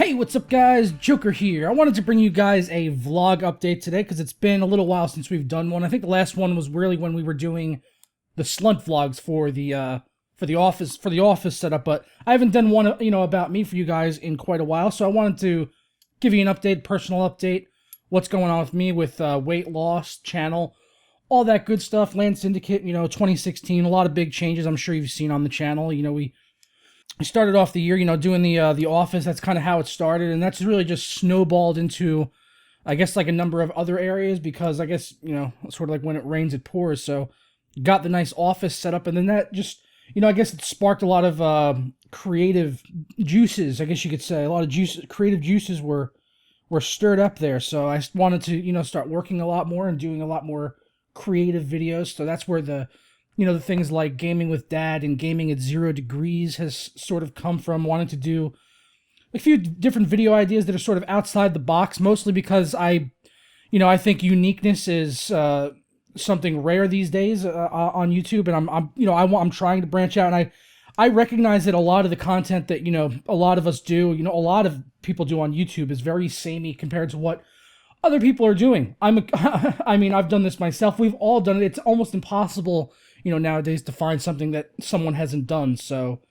Hey, what's up guys? Joker here. I wanted to bring you guys a vlog update today because it's been a little while since we've done one. I think the last one was really when we were doing the slunt vlogs for the office setup, but I haven't done one, about me for you guys in quite a while. So I wanted to give you an update, personal update, what's going on with me with weight loss, channel, all that good stuff. Land Syndicate, 2016, a lot of big changes I'm sure you've seen on the channel. We started off the year, doing the office. That's kind of how it started, and that's really just snowballed into, I guess, like a number of other areas because I guess, sort of like when it rains, it pours. So got the nice office set up, and then that just, I guess it sparked a lot of creative juices, I guess you could say. A lot of creative juices were stirred up there. So I wanted to, start working a lot more and doing a lot more creative videos. So that's where the things like Gaming with Dad and Gaming at 0 Degrees has sort of come from. Wanting to do a few different video ideas that are sort of outside the box, mostly because I think uniqueness is something rare these days on YouTube, and I'm trying to branch out, and I recognize that a lot of the content that a lot of us do, a lot of people do on YouTube is very samey compared to what other people are doing. I mean, I've done this myself. We've all done it. It's almost impossible, nowadays to find something that someone hasn't done. So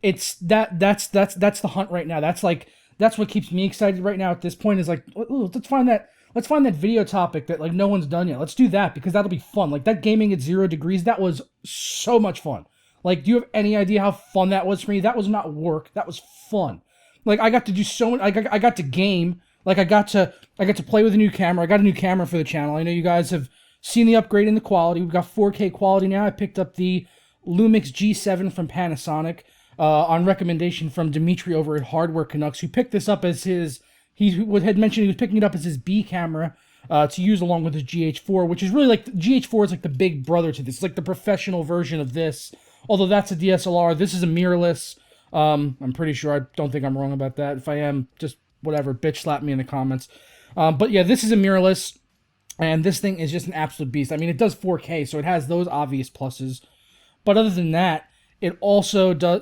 it's that's the hunt right now. That's what keeps me excited right now at this point is like, ooh, let's find that video topic that like no one's done yet. Let's do that because that'll be fun. Like that Gaming at 0 Degrees, that was so much fun. Like, do you have any idea how fun that was for me? That was not work. That was fun. Like I got to do so much. I got to game. Like I got to play with a new camera. I got a new camera for the channel. I know you guys have seen the upgrade in the quality. We've got 4K quality now. I picked up the Lumix G7 from Panasonic on recommendation from Dimitri over at Hardware Canucks, who picked this up as he had mentioned he was picking it up as his B camera to use along with his GH4, which is really like, GH4 is like the big brother to this. It's like the professional version of this, although that's a DSLR. This is a mirrorless. I'm pretty sure. I don't think I'm wrong about that. If I am, just whatever, bitch slap me in the comments. But yeah, this is a mirrorless, and this thing is just an absolute beast. I mean, it does 4K, so it has those obvious pluses. But other than that, it also does,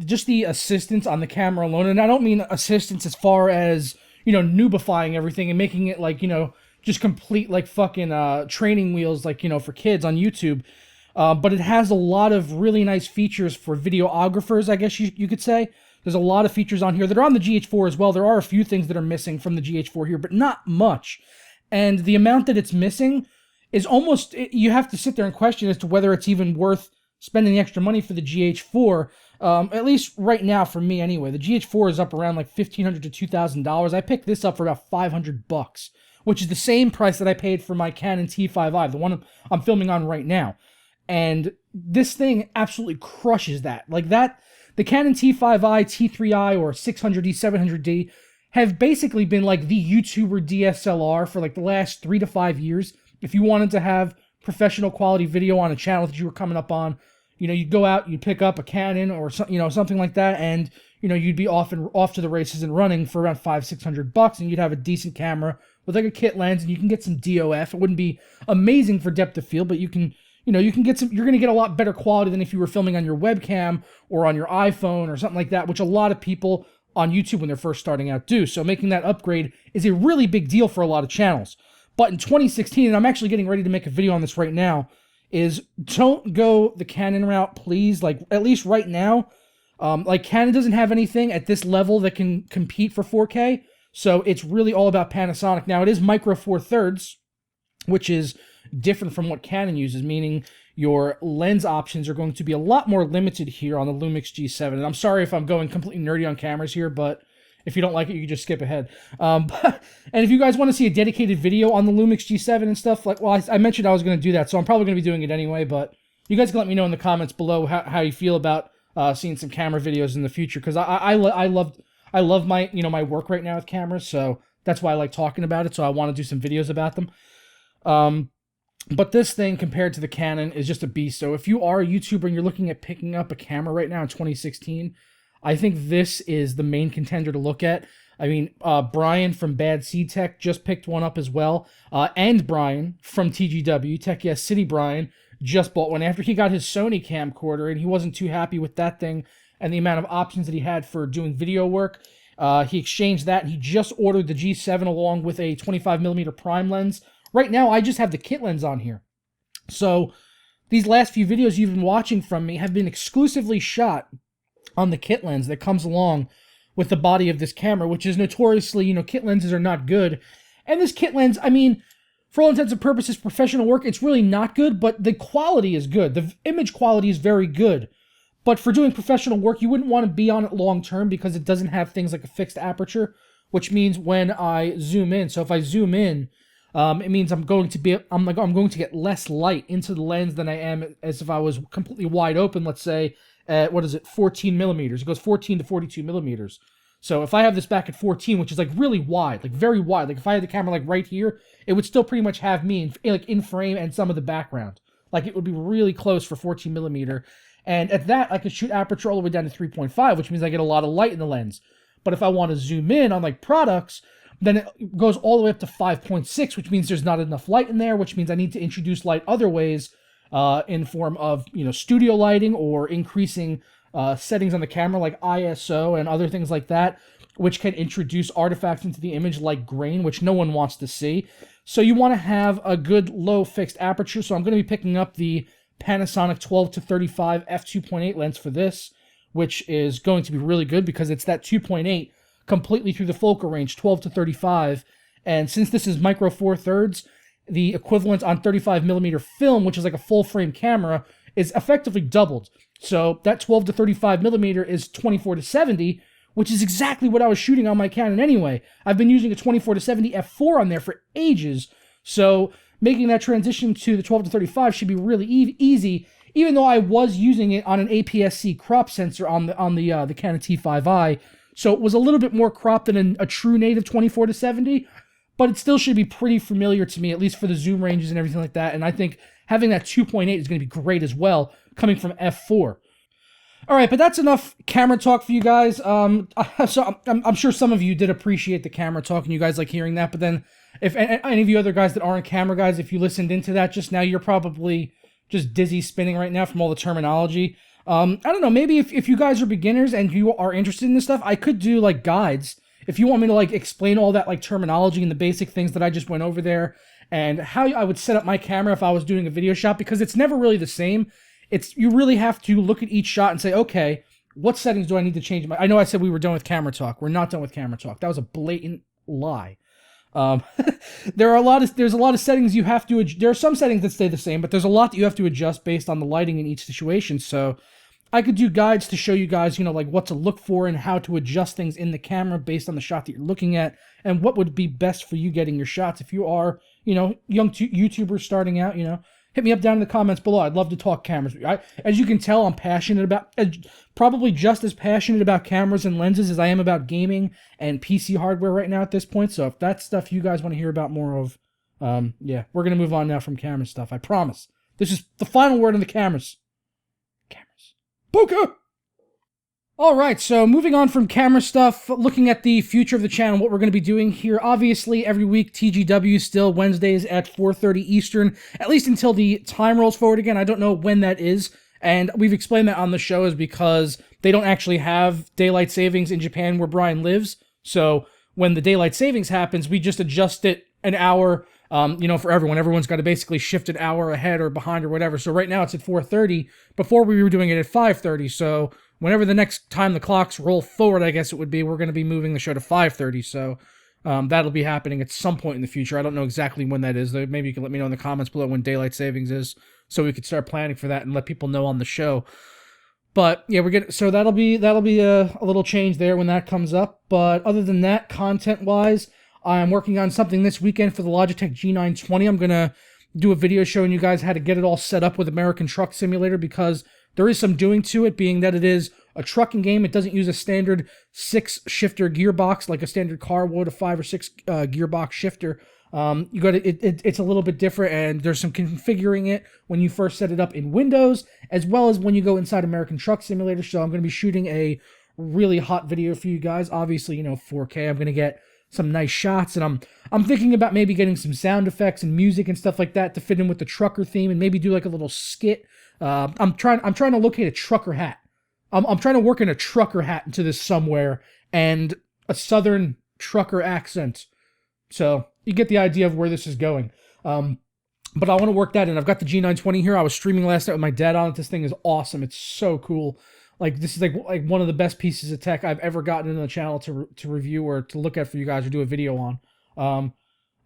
just the assistance on the camera alone. And I don't mean assistance as far as, noobifying everything and making it like, just complete like fucking training wheels, like, for kids on YouTube. But it has a lot of really nice features for videographers, I guess you could say. There's a lot of features on here that are on the GH4 as well. There are a few things that are missing from the GH4 here, but not much. And the amount that it's missing is almost, you have to sit there and question as to whether it's even worth spending the extra money for the GH4. At least right now for me anyway. The GH4 is up around like $1,500 to $2,000. I picked this up for about $500, which is the same price that I paid for my Canon T5i, the one I'm filming on right now. And this thing absolutely crushes that. Like that, the Canon T5i, T3i, or 600D, 700D have basically been like the YouTuber DSLR for like the last 3 to 5 years. If you wanted to have professional quality video on a channel that you were coming up on, you'd go out, you'd pick up a Canon or something like that, and you'd be off to the races and running for around $500-600, and you'd have a decent camera with like a kit lens, and you can get some DOF. It wouldn't be amazing for depth of field, but you can get some. You're going to get a lot better quality than if you were filming on your webcam or on your iPhone or something like that, which a lot of people on YouTube when they're first starting out do. So making that upgrade is a really big deal for a lot of channels. But in 2016, and I'm actually getting ready to make a video on this right now, is don't go the Canon route, please. Like, at least right now, like Canon doesn't have anything at this level that can compete for 4K. So it's really all about Panasonic. Now, it is micro four thirds, which is different from what Canon uses, meaning your lens options are going to be a lot more limited here on the Lumix G7. And I'm sorry if I'm going completely nerdy on cameras here, but if you don't like it, you can just skip ahead. And if you guys want to see a dedicated video on the Lumix G7 and stuff, like, well, I mentioned I was going to do that, so I'm probably going to be doing it anyway, but you guys can let me know in the comments below how you feel about seeing some camera videos in the future, because I love my, my work right now with cameras, so that's why I like talking about it, so I want to do some videos about them. But this thing, compared to the Canon, is just a beast. So if you are a YouTuber and you're looking at picking up a camera right now in 2016, I think this is the main contender to look at. I mean, Brian from Bad Seed Tech just picked one up as well. And Brian from TGW, Tech Yes City Brian, just bought one after he got his Sony camcorder, and he wasn't too happy with that thing and the amount of options that he had for doing video work. He exchanged that, and he just ordered the G7 along with a 25mm prime lens. Right now, I just have the kit lens on here. So these last few videos you've been watching from me have been exclusively shot on the kit lens that comes along with the body of this camera, which is notoriously, kit lenses are not good. And this kit lens, I mean, for all intents and purposes, professional work, it's really not good, but the quality is good. The image quality is very good. But for doing professional work, you wouldn't want to be on it long term because it doesn't have things like a fixed aperture, which means when I zoom in, so if I zoom in, it means I'm going to get less light into the lens than I am as if I was completely wide open, let's say, at, 14 millimeters. It goes 14 to 42 millimeters. So if I have this back at 14, which is like really wide, like very wide, like if I had the camera like right here, it would still pretty much have me in frame and some of the background. Like it would be really close for 14 millimeter. And at that, I could shoot aperture all the way down to 3.5, which means I get a lot of light in the lens. But if I want to zoom in on like products, then it goes all the way up to 5.6, which means there's not enough light in there, which means I need to introduce light other ways in form of, studio lighting or increasing settings on the camera like ISO and other things like that, which can introduce artifacts into the image like grain, which no one wants to see. So you want to have a good low fixed aperture. So I'm going to be picking up the Panasonic 12 to 35 f2.8 lens for this, which is going to be really good because it's that 2.8 completely through the focal range, 12 to 35. And since this is micro four thirds, the equivalent on 35mm film, which is like a full frame camera, is effectively doubled. So that 12 to 35mm is 24 to 70, which is exactly what I was shooting on my Canon anyway. I've been using a 24 to 70 f4 on there for ages, so making that transition to the 12 to 35 should be really easy, even though I was using it on an APS-C crop sensor on the Canon T5i, so it was a little bit more cropped than a true native 24 to 70, but it still should be pretty familiar to me, at least for the zoom ranges and everything like that, and I think having that 2.8 is going to be great as well, coming from f4. All right, but that's enough camera talk for you guys. So I'm sure some of you did appreciate the camera talk, and you guys like hearing that, but then if any of you other guys that aren't camera guys, if you listened into that just now, you're probably just dizzy spinning right now from all the terminology. I don't know, maybe if you guys are beginners and you are interested in this stuff, I could do like guides. If you want me to like explain all that like terminology and the basic things that I just went over there and how I would set up my camera if I was doing a video shot, because it's never really the same. You really have to look at each shot and say, okay, what settings do I need to change? I know I said we were done with camera talk. We're not done with camera talk. That was a blatant lie. There's a lot of settings you have to, there are some settings that stay the same, but there's a lot that you have to adjust based on the lighting in each situation. So I could do guides to show you guys, like what to look for and how to adjust things in the camera based on the shot that you're looking at and what would be best for you getting your shots. If you are, young YouTubers starting out, hit me up down in the comments below. I'd love to talk cameras. As you can tell, I'm passionate about, probably just as passionate about cameras and lenses as I am about gaming and PC hardware right now at this point. So if that's stuff you guys want to hear about more of, yeah, we're going to move on now from camera stuff. I promise. This is the final word on the cameras. Cameras. Bokeh! Alright, so moving on from camera stuff, looking at the future of the channel, what we're going to be doing here. Obviously, every week, TGW still Wednesdays at 4:30 Eastern, at least until the time rolls forward again. I don't know when that is, and we've explained that on the show is because they don't actually have daylight savings in Japan where Brian lives, so when the daylight savings happens, we just adjust it an hour, for everyone. Everyone's got to basically shift an hour ahead or behind or whatever, so right now it's at 4:30. Before we were doing it at 5:30, so whenever the next time the clocks roll forward, I guess it would be, we're going to be moving the show to 5:30, so that'll be happening at some point in the future. I don't know exactly when that is. Maybe you can let me know in the comments below when daylight savings is, so we could start planning for that and let people know on the show. But yeah, so that'll be a little change there when that comes up. But other than that, content-wise, I'm working on something this weekend for the Logitech G920. I'm going to do a video showing you guys how to get it all set up with American Truck Simulator, because there is some doing to it, being that it is a trucking game. It doesn't use a standard 6-shifter gearbox like a standard car would, a 5 or 6 gearbox shifter. It's a little bit different, and there's some configuring it when you first set it up in Windows, as well as when you go inside American Truck Simulator. So I'm going to be shooting a really hot video for you guys. Obviously, 4K. I'm going to get some nice shots, and I'm thinking about maybe getting some sound effects and music and stuff like that to fit in with the trucker theme, and maybe do like a little skit. I'm trying to locate a trucker hat. I'm trying to work in a trucker hat into this somewhere, and a southern trucker accent. So you get the idea of where this is going. But I want to work that in. I've got the G920 here. I was streaming last night with my dad on it. This thing is awesome. It's so cool. Like, this is like one of the best pieces of tech I've ever gotten into the channel to review or to look at for you guys or do a video on.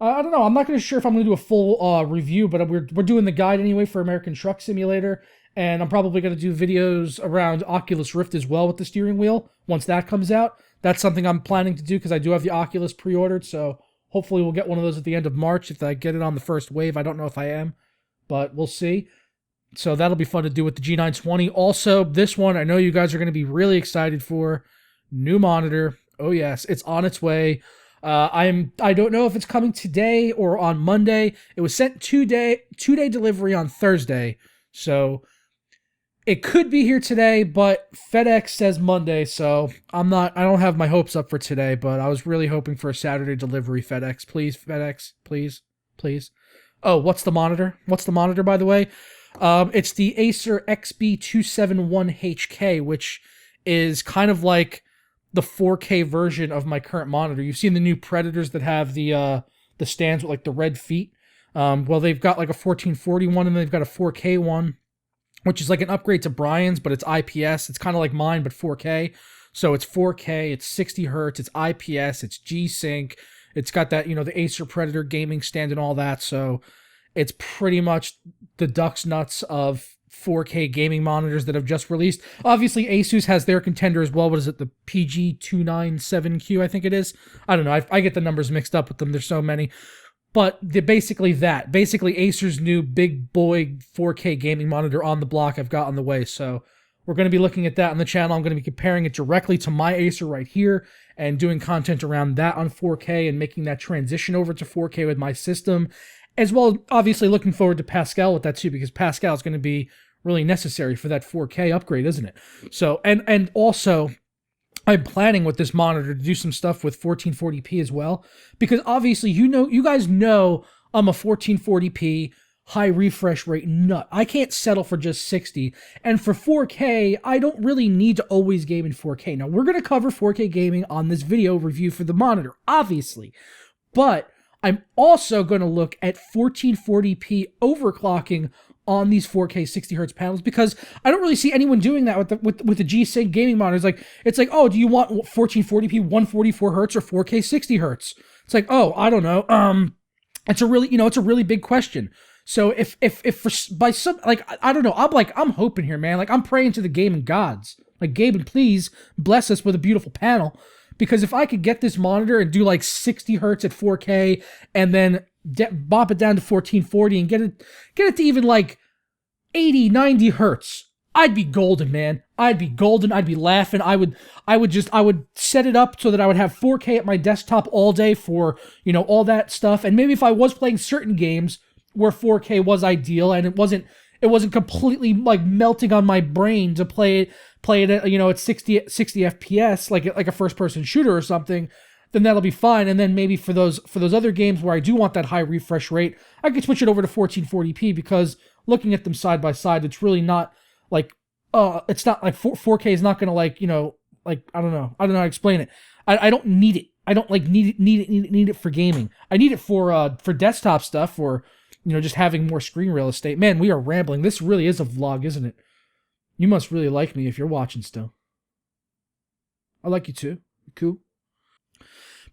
I don't know. I'm not going to sure if I'm going to do a full review, but we're doing the guide anyway for American Truck Simulator. And I'm probably going to do videos around Oculus Rift as well with the steering wheel once that comes out. That's something I'm planning to do because I do have the Oculus pre-ordered, so hopefully we'll get one of those at the end of March if I get it on the first wave. I don't know if I am, but we'll see. So that'll be fun to do with the G920. Also, this one I know you guys are going to be really excited for. New monitor. Oh yes, it's on its way. I don't know if it's coming today or on Monday. It was sent two-day delivery on Thursday. So it could be here today, but FedEx says Monday, so I don't have my hopes up for today, but I was really hoping for a Saturday delivery. FedEx, please, FedEx, please, please. Oh, what's the monitor? What's the monitor, by the way? It's the Acer XB271HK, which is kind of like the 4K version of my current monitor. You've seen the new Predators that have the stands with like the red feet. Well, they've got like a 1440 one, and they've got a 4K one, which is like an upgrade to Brian's, but it's IPS. It's kind of like mine, but 4K. So it's 4K, it's 60 hertz, it's IPS, it's G-Sync. It's got that, the Acer Predator gaming stand and all that. So it's pretty much the duck's nuts of 4K gaming monitors that have just released. Obviously, Asus has their contender as well. What is it? The PG297Q, I think it is. I don't know. I get the numbers mixed up with them. There's so many. But they're basically that. Basically, Acer's new big boy 4K gaming monitor on the block I've got on the way. So we're going to be looking at that on the channel. I'm going to be comparing it directly to my Acer right here and doing content around that on 4K and making that transition over to 4K with my system. As well, obviously looking forward to Pascal with that too, because Pascal is going to be really necessary for that 4K upgrade, isn't it? So, and also, I'm planning with this monitor to do some stuff with 1440p as well, because obviously, you guys know I'm a 1440p high refresh rate nut. I can't settle for just 60, and for 4K, I don't really need to always game in 4K. Now, we're going to cover 4K gaming on this video review for the monitor, obviously, but I'm also going to look at 1440p overclocking on these 4K 60 hertz panels, because I don't really see anyone doing that with the G-Sync gaming monitors. It's like, oh, do you want 1440p 144 hertz or 4K 60 hertz? It's like, oh, I don't know. It's a really big question. So if by some, like, I don't know, I'm hoping here, man. Like, I'm praying to the gaming gods. Like, Gaben, please bless us with a beautiful panel. Because if I could get this monitor and do like 60 hertz at 4K and then bop it down to 1440 and get it to even like 80, 90 hertz, I'd be golden, man. I'd be golden. I'd be laughing. I would set it up so that I would have 4K at my desktop all day for, all that stuff. And maybe if I was playing certain games where 4K was ideal and it wasn't completely like melting on my brain to play it at, at 60 FPS, like a first person shooter or something, then that'll be fine. And then maybe for those other games where I do want that high refresh rate, I could switch it over to 1440p, because looking at them side by side, it's really not like, it's not like 4K is not going to like, I don't know how to explain it. I don't need it. I don't like need it for gaming. I need it for desktop stuff, or, just having more screen real estate. Man, we are rambling. This really is a vlog, isn't it? You must really like me if you're watching still. I like you too. Cool.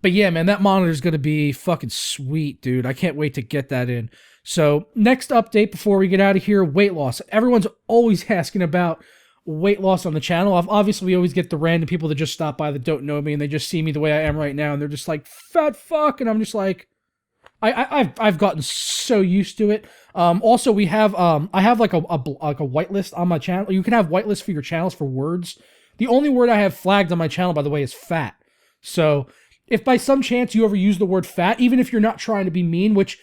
But yeah, man, that monitor is going to be fucking sweet, dude. I can't wait to get that in. So, next update before we get out of here, weight loss. Everyone's always asking about weight loss on the channel. Obviously, we always get the random people that just stop by that don't know me, and they just see me the way I am right now, and they're just like, fat fuck, and I'm just like, I've gotten so used to it. Also, we have I have like a whitelist on my channel. You can have whitelists for your channels for words. The only word I have flagged on my channel, by the way, is fat. So if by some chance you ever use the word fat, even if you're not trying to be mean, which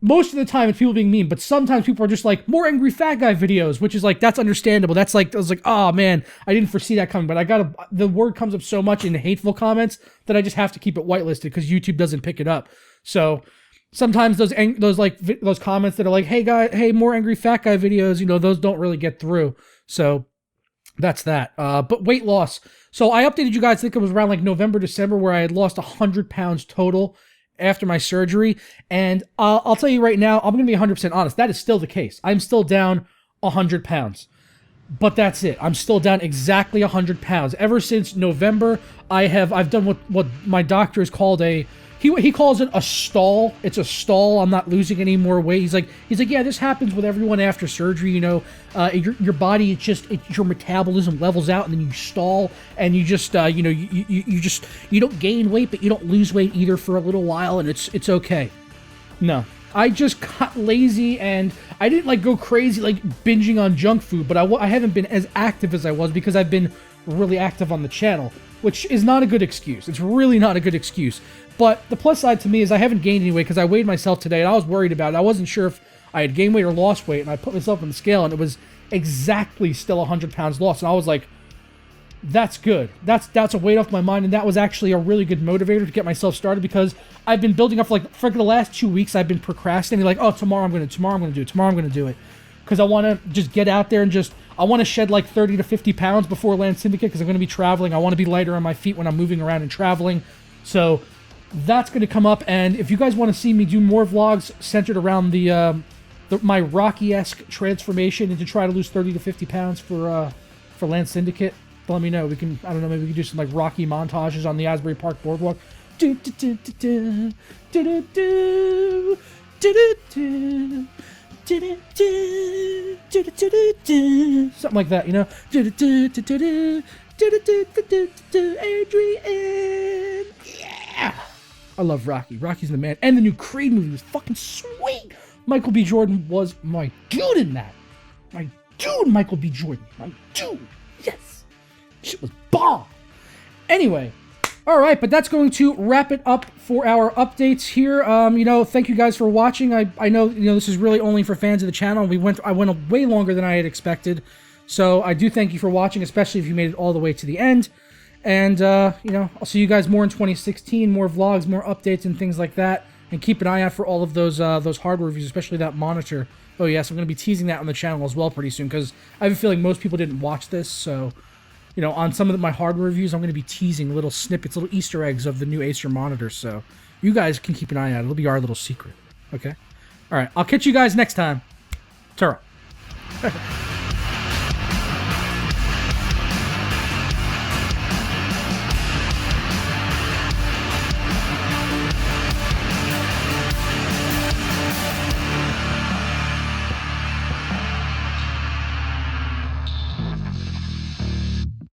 most of the time it's people being mean, but sometimes people are just like, more angry fat guy videos, which is like, that's understandable. That's like, I was like, oh man, I didn't foresee that coming, but the word comes up so much in hateful comments that I just have to keep it whitelisted because YouTube doesn't pick it up. So sometimes those comments that are like, hey, more angry fat guy videos, those don't really get through. So that's that. But weight loss. So I updated you guys, I think it was around like November, December, where I had lost 100 pounds total after my surgery. And I'll tell you right now, I'm going to be 100% honest. That is still the case. I'm still down 100 pounds. But that's it. I'm still down exactly 100 pounds. Ever since November, I've done what my doctor has called he calls it a stall. It's a stall. I'm not losing any more weight. He's like, yeah, this happens with everyone after surgery. You know, your body, your metabolism levels out, and then you stall, and you just you don't gain weight, but you don't lose weight either for a little while, and it's okay. No, I just got lazy, and I didn't like go crazy like binging on junk food, but I haven't been as active as I was because I've been really active on the channel, which is not a good excuse. It's really not a good excuse. But the plus side to me is I haven't gained any weight because I weighed myself today, and I was worried about it. I wasn't sure if I had gained weight or lost weight, and I put myself on the scale, and it was exactly still 100 pounds lost, and I was like, that's good. That's a weight off my mind, and that was actually a really good motivator to get myself started because I've been building up for the last 2 weeks. I've been procrastinating, like, oh, tomorrow I'm going to do it, because I want to just get out there and I want to shed like 30 to 50 pounds before Land Syndicate because I'm going to be traveling. I want to be lighter on my feet when I'm moving around and traveling, so that's going to come up. And if you guys want to see me do more vlogs centered around my Rocky-esque transformation and to try to lose 30 to 50 pounds for Land Syndicate, let me know. We can, I don't know, maybe we can do some like Rocky montages on the Asbury Park Boardwalk. Something like that, you know? Adrian! Yeah! I love Rocky. Rocky's the man. And the new Creed movie was fucking sweet! Michael B. Jordan was my dude in that. My dude, Michael B. Jordan. My dude. Yes! Shit was bomb! Anyway, alright, but that's going to wrap it up for our updates here. Thank you guys for watching. I know, this is really only for fans of the channel. I went way longer than I had expected. So I do thank you for watching, especially if you made it all the way to the end. And, I'll see you guys more in 2016, more vlogs, more updates and things like that. And keep an eye out for all of those hardware reviews, especially that monitor. Oh, yes, I'm going to be teasing that on the channel as well pretty soon, because I have a feeling most people didn't watch this. So, on some of my hardware reviews, I'm going to be teasing little snippets, little Easter eggs of the new Acer monitor. So you guys can keep an eye out. It'll be our little secret. Okay? All right, I'll catch you guys next time. Ta-ra.